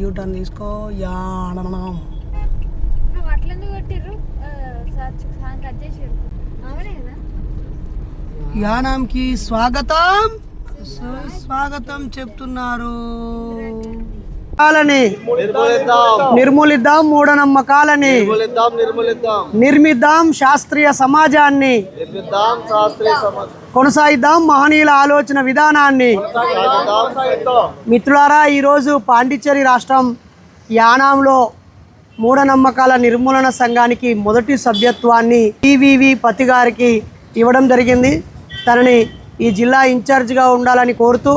You turn తీసుకో. యానం యానంకి స్వాగతం స్వాగతం చెప్తున్నారు. నిర్మూలిద్దాం మూఢనమ్మకాలని, నిర్మిద్దాం శాస్త్రీయ సమాజాన్ని, కొనసాగిద్దాం మహనీయుల ఆలోచన విధానాన్ని. మిత్రులారా, ఈరోజు పాండిచ్చేరి రాష్ట్రం యానాంలో మూఢనమ్మకాల నిర్మూలన సంఘానికి మొదటి సభ్యత్వాన్ని టీవీవి పతి గారికి ఇవ్వడం జరిగింది. తనని ఈ జిల్లా ఇన్ఛార్జిగా ఉండాలని కోరుతూ,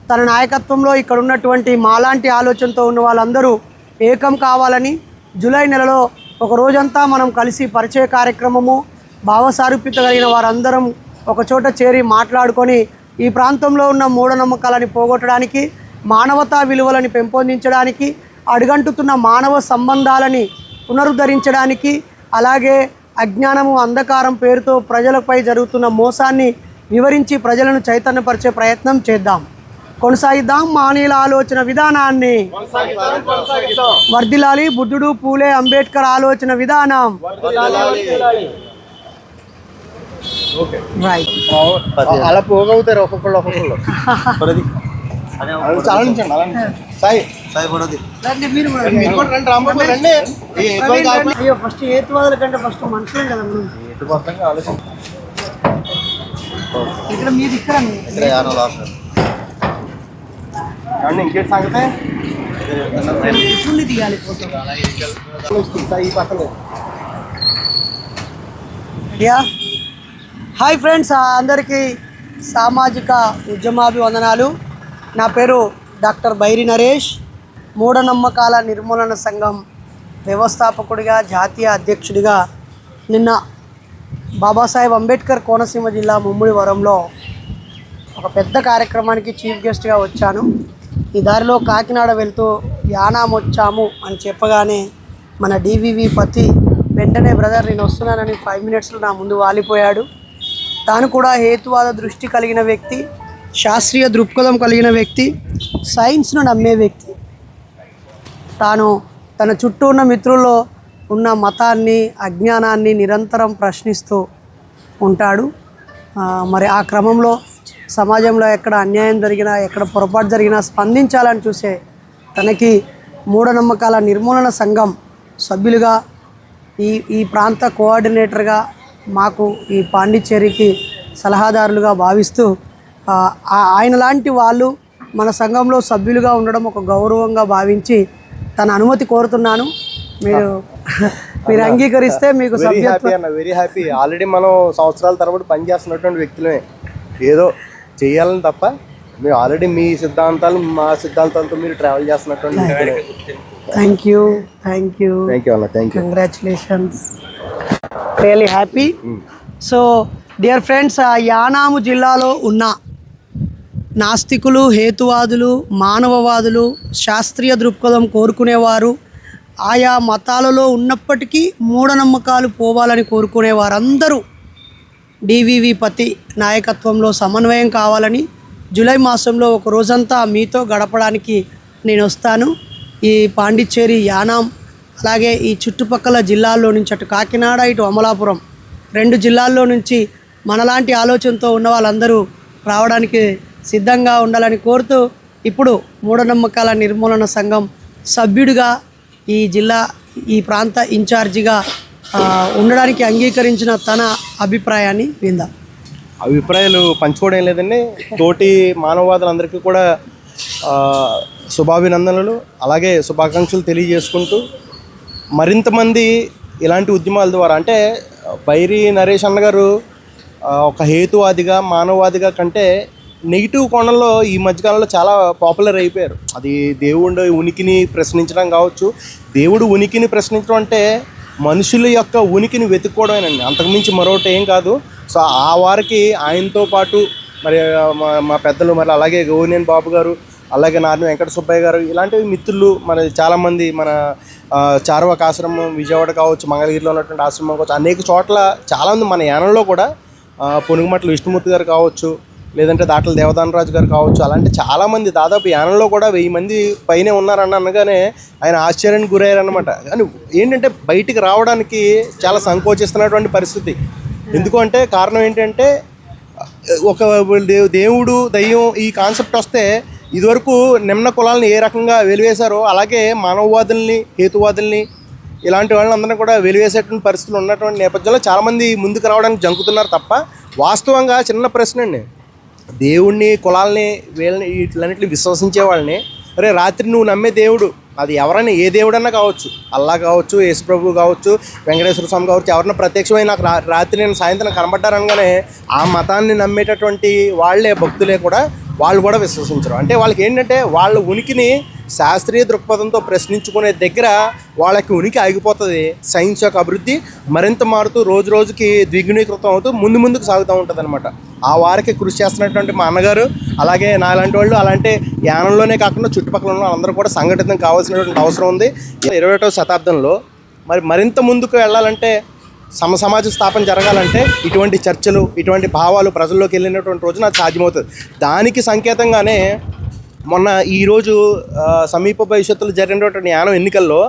తన నాయకత్వంలో ఇక్కడ ఉన్నటువంటి మాలాంటి ఆలోచనతో ఉన్న వాళ్ళందరూ ఏకం కావాలని, జూలై నెలలో ఒక రోజంతా మనం కలిసి పరిచయ కార్యక్రమము, భావసారూప్యత కలిగిన వారందరం ఒకచోట చేరి మాట్లాడుకొని ఈ ప్రాంతంలో ఉన్న మూఢనమ్మకాలని పోగొట్టడానికి, మానవతా విలువలని పెంపొందించడానికి, అడుగంటుతున్న మానవ సంబంధాలని పునరుద్ధరించడానికి, అలాగే అజ్ఞానము అంధకారం పేరుతో ప్రజలపై జరుగుతున్న మోసాన్ని వివరించి ప్రజలను చైతన్యపరిచే ప్రయత్నం చేద్దాం. కొనసాగిద్దాం మహనీయుల ఆలోచన విధానాన్ని. వర్ధిల్లాలి బుద్ధుడు పూలే అంబేద్కర్ ఆలోచన విధానం. అలా పోగవుతారు ఒక్కొక్కళ్ళు ఒక్కొక్కళ్ళు. ఫస్ట్ హేతువాదుల కంటే ఫస్ట్ మనుషులే కదా ఇక్కడ మీది ఇక్కడ ఇంకేంటి సంగతే తీయాలి హాయ్ ఫ్రెండ్స్, అందరికీ సామాజిక ఉద్యమాభివందనాలు. నా పేరు డాక్టర్ బైరి నరేష్. మూఢనమ్మకాల నిర్మూలన సంఘం వ్యవస్థాపకుడిగా, జాతీయ అధ్యక్షుడిగా నిన్న బాబాసాహెబ్ అంబేద్కర్ కోనసీమ జిల్లా ముమ్మిడి వరంలో ఒక పెద్ద కార్యక్రమానికి చీఫ్ గెస్ట్గా వచ్చాను. ఈ దారిలో కాకినాడ వెళ్తూ యానాం వచ్చాము అని చెప్పగానే మన డివివి పతి వెంటనే బ్రదర్ నేను వస్తున్నానని 5 మినిట్స్లో నా ముందు వాలిపోయాడు. తాను కూడా హేతువాద దృష్టి కలిగిన వ్యక్తి, శాస్త్రీయ దృక్పథం కలిగిన వ్యక్తి, సైన్స్ను నమ్మే వ్యక్తి. తాను తన చుట్టూ ఉన్న మిత్రుల్లో ఉన్న మతాన్ని, అజ్ఞానాన్ని నిరంతరం ప్రశ్నిస్తూ ఉంటాడు. మరి ఆ క్రమంలో సమాజంలో ఎక్కడ అన్యాయం జరిగినా, ఎక్కడ పొరపాటు జరిగినా స్పందించాలని చూసే తనకి మూఢనమ్మకాల నిర్మూలన సంఘం సభ్యులుగా, ఈ ప్రాంత కోఆర్డినేటర్గా, మాకు ఈ పాండిచ్చేరికి సలహాదారులుగా భావిస్తూ ఆయన లాంటి వాళ్ళు మన సంఘంలో సభ్యులుగా ఉండడం ఒక గౌరవంగా భావించి తన అనుమతి కోరుతున్నాను. మీరు అంగీకరిస్తే మీకు సభ్యత్వం. Very happy. ఆల్రెడీ మనం సంవత్సరాల తరబడి పనిచేస్తున్నటువంటి వ్యక్తులమే. ఏదో చేయాలని తప్ప మీరు ఆల్రెడీ మీ సిద్ధాంతాలు మా సిద్ధాంతాలతో మీరు ట్రావెల్ చేస్తున్నటువంటి వ్యక్తులే. థ్యాంక్ యూ అన్న, congratulations, really happy. So dear friends, Yanam జిల్లాలో ఉన్న నాస్తికులు, హేతువాదులు, మానవవాదులు, శాస్త్రీయ దృక్పథం కోరుకునేవారు, ఆయా మతాలలో ఉన్నప్పటికీ మూఢనమ్మకాలు పోవాలని కోరుకునే వారందరూ డివివి పతి నాయకత్వంలో సమన్వయం కావాలని, జూలై మాసంలో ఒక రోజంతా మీతో గడపడానికి నేను వస్తాను. ఈ పాండిచ్చేరి, యానాం, అలాగే ఈ చుట్టుపక్కల జిల్లాల్లో నుంచి, అటు కాకినాడ, ఇటు అమలాపురం 2 జిల్లాల్లో నుంచి మనలాంటి ఆలోచనతో ఉన్న వాళ్ళందరూ రావడానికి సిద్ధంగా ఉండాలని కోరుతూ, ఇప్పుడు మూఢనమ్మకాల నిర్మూలన సంఘం సభ్యుడిగా ఈ ప్రాంత ఇన్ఛార్జిగా ఉండడానికి అంగీకరించిన తన అభిప్రాయాన్ని విందాం. అభిప్రాయాలు పంచుకోవడం లేదండి. తోటి మానవవాదులందరికీ కూడా శుభాభినందనలు, అలాగే శుభాకాంక్షలు తెలియజేసుకుంటూ, మరింతమంది ఇలాంటి ఉద్యమాల ద్వారా, అంటే బైరి నరేష్ అన్న గారు ఒక హేతువాదిగా, మానవవాదిగా కంటే నెగిటివ్ కోణంలో ఈ మధ్యకాలంలో చాలా పాపులర్ అయిపోయారు. అది దేవుడు ఉనికిని ప్రశ్నించడం కావచ్చు. దేవుడు ఉనికిని ప్రశ్నించడం అంటే మనుషుల యొక్క ఉనికిని వెతుక్కోవడమేనండి, అంతకుమించి మరొకటి ఏం కాదు. సో ఆ వారికి ఆయనతో పాటు మరి మా పెద్దలు, మరి అలాగే గౌనేని బాబు గారు, అలాగే నారాయణ వెంకట సుబ్బయ్య గారు, ఇలాంటి మిత్రులు మన చాలామంది, మన చార్వాక ఆశ్రమం విజయవాడ కావచ్చు, మంగళగిరిలో ఉన్నటువంటి ఆశ్రమం కావచ్చు, అనేక చోట్ల చాలామంది మన యానంలో కూడా పొనుగుమట్ల విష్ణుమూర్తి గారు కావచ్చు, లేదంటే దాంట్లో దేవదానరాజు గారు కావచ్చు, అలాంటి చాలామంది దాదాపు యానంలో కూడా 1000 మంది పైనే ఉన్నారని అనగానే ఆయన ఆశ్చర్యానికి గురయ్యారనమాట. కానీ ఏంటంటే బయటికి రావడానికి చాలా సంకోచిస్తున్నటువంటి పరిస్థితి. ఎందుకు అంటే కారణం ఏంటంటే ఒక దేవుడు దయ్యం ఈ కాన్సెప్ట్ వస్తే ఇదివరకు నిమ్న కులాలను ఏ రకంగా వెలివేశారో అలాగే మానవవాదుల్ని, హేతువాదుల్ని, ఇలాంటి వాళ్ళందరినీ కూడా వెలివేసేటువంటి పరిస్థితులు ఉన్నటువంటి నేపథ్యంలో చాలామంది ముందుకు రావడానికి జంకుతున్నారు తప్ప, వాస్తవంగా చిన్న ప్రశ్న అండి, దేవుణ్ణి, కులాల్ని, వీళ్ళని, వీటిలన్నింటిని విశ్వసించే వాళ్ళని, అరే రాత్రి నువ్వు నమ్మే దేవుడు అది ఎవరైనా ఏ దేవుడన్నా కావచ్చు, అల్లా కావచ్చు, యేసుప్రభు కావచ్చు, వెంకటేశ్వర స్వామి కావచ్చు, ఎవరన్నా ప్రత్యక్షమైన నాకు రాత్రి నేను సాయంత్రం కనబడ్డారనగానే ఆ మతాన్ని నమ్మేటటువంటి వాళ్ళే భక్తులే కూడా వాళ్ళు కూడా విశ్వసించరు. అంటే వాళ్ళకి ఏంటంటే వాళ్ళ ఉనికిని శాస్త్రీయ దృక్పథంతో ప్రశ్నించుకునే దగ్గర వాళ్ళకి ఉనికి ఆగిపోతుంది. సైన్స్ యొక్క అభివృద్ధి మరింత మారుతూ రోజు రోజుకి ద్విగుణీకృతం అవుతూ ముందుకు సాగుతూ ఉంటుంది అనమాట. ఆ వారికి కృషి చేస్తున్నటువంటి మా అన్నగారు, అలాగే నాలాంటి వాళ్ళు, అలాంటి యానంలోనే కాకుండా చుట్టుపక్కల ఉన్న వాళ్ళందరూ కూడా సంఘటితం కావాల్సినటువంటి అవసరం ఉంది. 21వ శతాబ్దంలో మరింత ముందుకు వెళ్ళాలంటే, సమాజ స్థాపన జరగాలంటే ఇటువంటి చర్చలు, ఇటువంటి భావాలు ప్రజల్లోకి వెళ్ళినటువంటి రోజున అది సాధ్యమవుతుంది. దానికి సంకేతంగానే మొన్న ఈరోజు సమీప భవిష్యత్తులో జరిగినటువంటి యానం ఎన్నికల్లో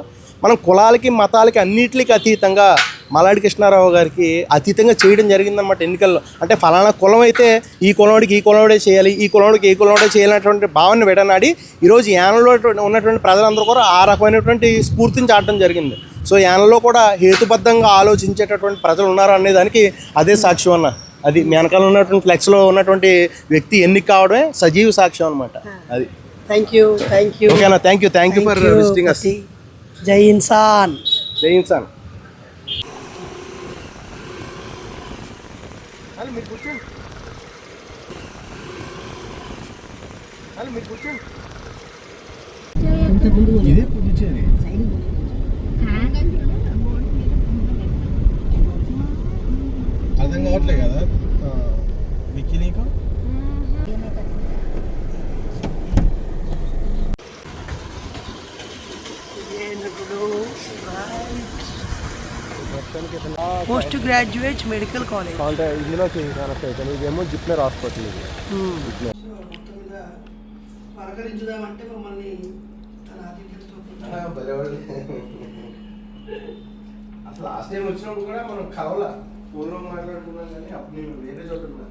మనం కులాలకి, మతాలకి అన్నిటికీ అతీతంగా మల్లాడి కృష్ణారావు గారికి అతీతంగా చేయడం జరిగిందన్నమాట ఎన్నికల్లో. అంటే ఫలానా కులం అయితే ఈ కులంవాడికి ఈ కులంవాడే చేయాలి, ఈ కులంవాడికి ఈ కులంవాడే చేయాలన్నటువంటి భావన విడనాడి ఈరోజు యానంలో ఉన్నటువంటి ప్రజలందరూ కూడా ఆ రకమైనటువంటి స్ఫూర్తిని చాటడం జరిగింది. సో యానంలో కూడా హేతుబద్ధంగా ఆలోచించేటటువంటి ప్రజలు ఉన్నారు అనే దానికి అదే సాక్ష్యం అన్న. అది మీ వెనకాల ఉన్నటువంటి ఫ్లెక్స్లో ఉన్నటువంటి వ్యక్తి ఎన్నిక కావడమే సజీవ సాక్ష్యం అనమాట. అది థ్యాంక్ యూ. ఓకేనా, thank you for visiting us. జై ఇన్సాన్. జై ఇన్సాన్. ఇదే పుదుచ్చేరి అర్థం కావట్లేదు కదా విక్కీ నీకు. పోస్ట్ గ్రాడ్యుయేట్ మెడికల్ కాలేజ్ ఇందులో ఇదేమో జిప్లో రాసుకోవట్లేదు. పలకరించుదామంటే మమ్మల్ని అసలు లాస్ట్ టైం వచ్చినప్పుడు కూడా మనం కవల పూర్వం మాట్లాడుకున్నాం, కానీ అప్పుడు నేను వేరే చోట ఉన్నా.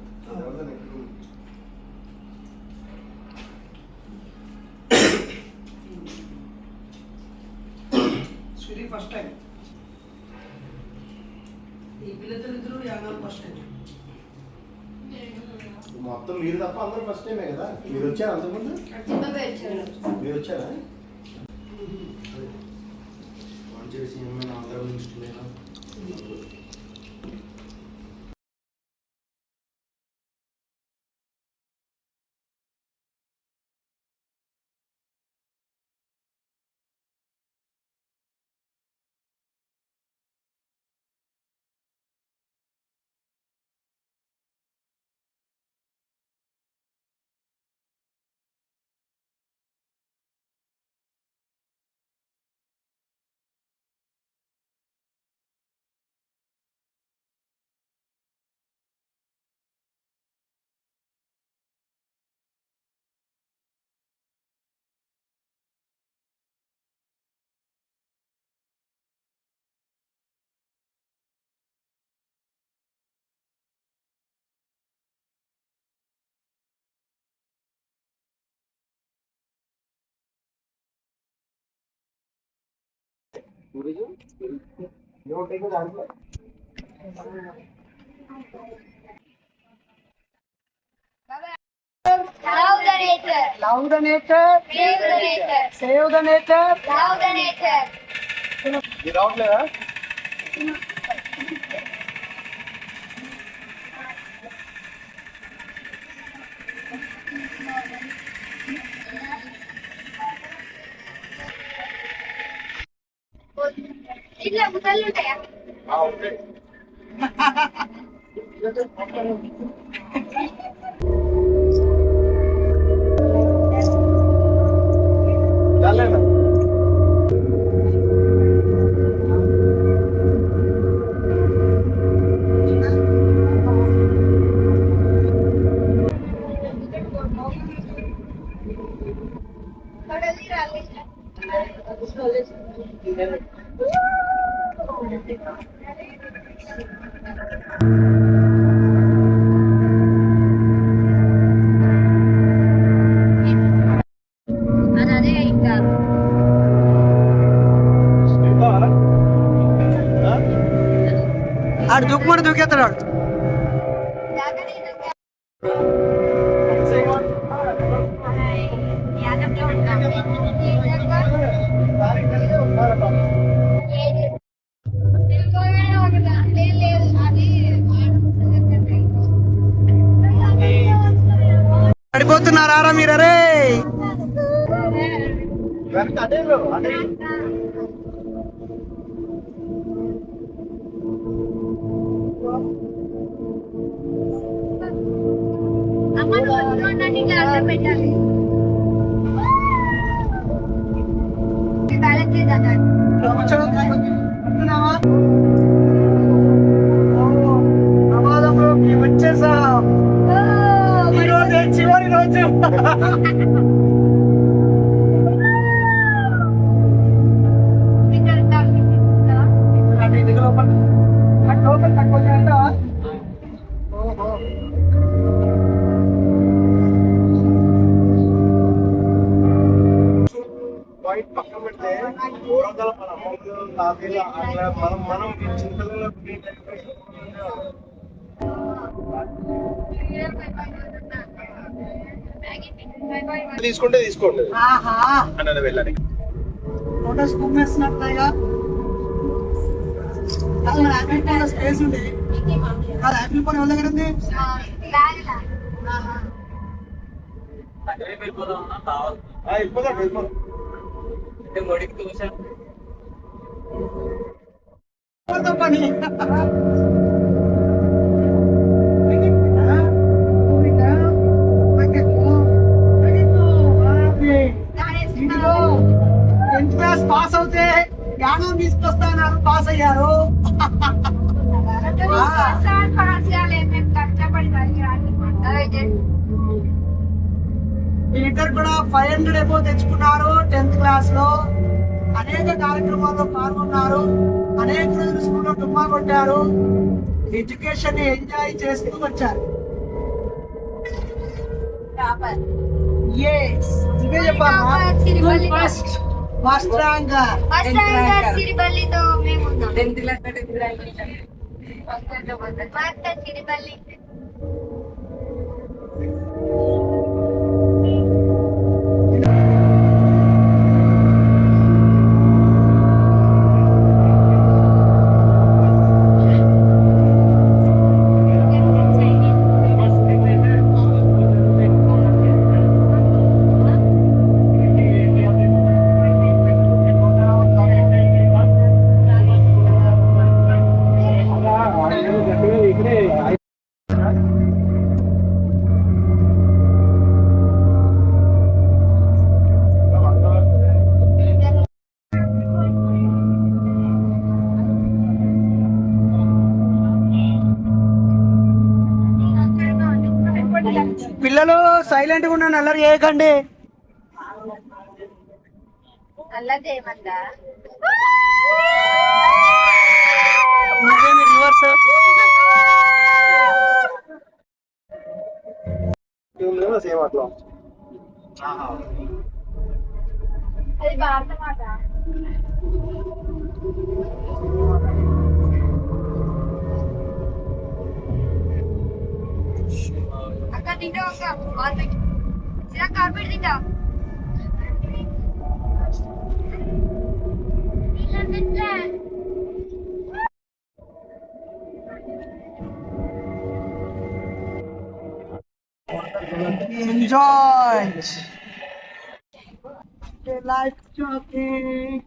ఫస్ట్ టైం ఈ పిల్లలిద్దరూ యానాలు ఫస్ట్ టైం. మొత్తం మీరు తప్ప అందరూ ఫస్ట్ టైమే కదా. మీరు వచ్చారా అంతకుముందు? మీరు వచ్చారా? చేసి ఆంధ్ర నుంచి Love the nature, save the nature, save the nature, love the nature. మీరు రావట్లేదా? ఇట్లా ముద్దలు ఉంటాయా? ఉంటాయి. చాలేనా? అదే ఇంకా ఆడు దుక్కుమని దూకేస్తాడు. పడిపోతున్నారా మీరరే? పెట్టాలి ప్రమాదంలో మేము వచ్చేసాం. ఈ రోజే చివరి రోజు. వైట్ పక్కన పెడితే ఓవరాల్ మన అమ్మమ్మలు తాతయ్యలు అట్లా మనం చిన్నపిల్లలు తీసుకుంటే తీసుకోండి అన్నది వెళ్ళాలి. ఫోటోస్ కుమ్మేస్తున్నట్టుగా స్పేస్ ఉంది. యాపిల్ ఫోన్ ఎవరి దగ్గర ఉంది? పని టెన్త్ క్లాస్ పాస్ అవుతే యానం తీసుకొస్తాన్నారు, పాస్ అయ్యారు. ఇంటర్ కూడా 500 ఎబో తెచ్చుకున్నారు. 10th క్లాస్ లో అనేక కార్యక్రమాల్లో పాల్గొన్నారు. అనేక రోజులు స్కూల్లో డుమ్మా కొట్టారు. ఎడ్యుకేషన్ ఎంజాయ్ చేస్తూ వచ్చారు. ఇవే చెప్పాలి. ఫస్ట్ ర్యాంక్ సిరిబల్లితో మేము 10th క్లాస్ సిరిబల్లి పిల్లలు సైలెంట్ గా ఉండండి, అల్లరి చేయకండి. అల్లదేమందా రివర్స్ సేమ్ అట్లా అది భారత మాట. అక్క తింటావు అక్క కార్పెట్ చిరా కార్పెట్ తింటావు. enjoy life jockey.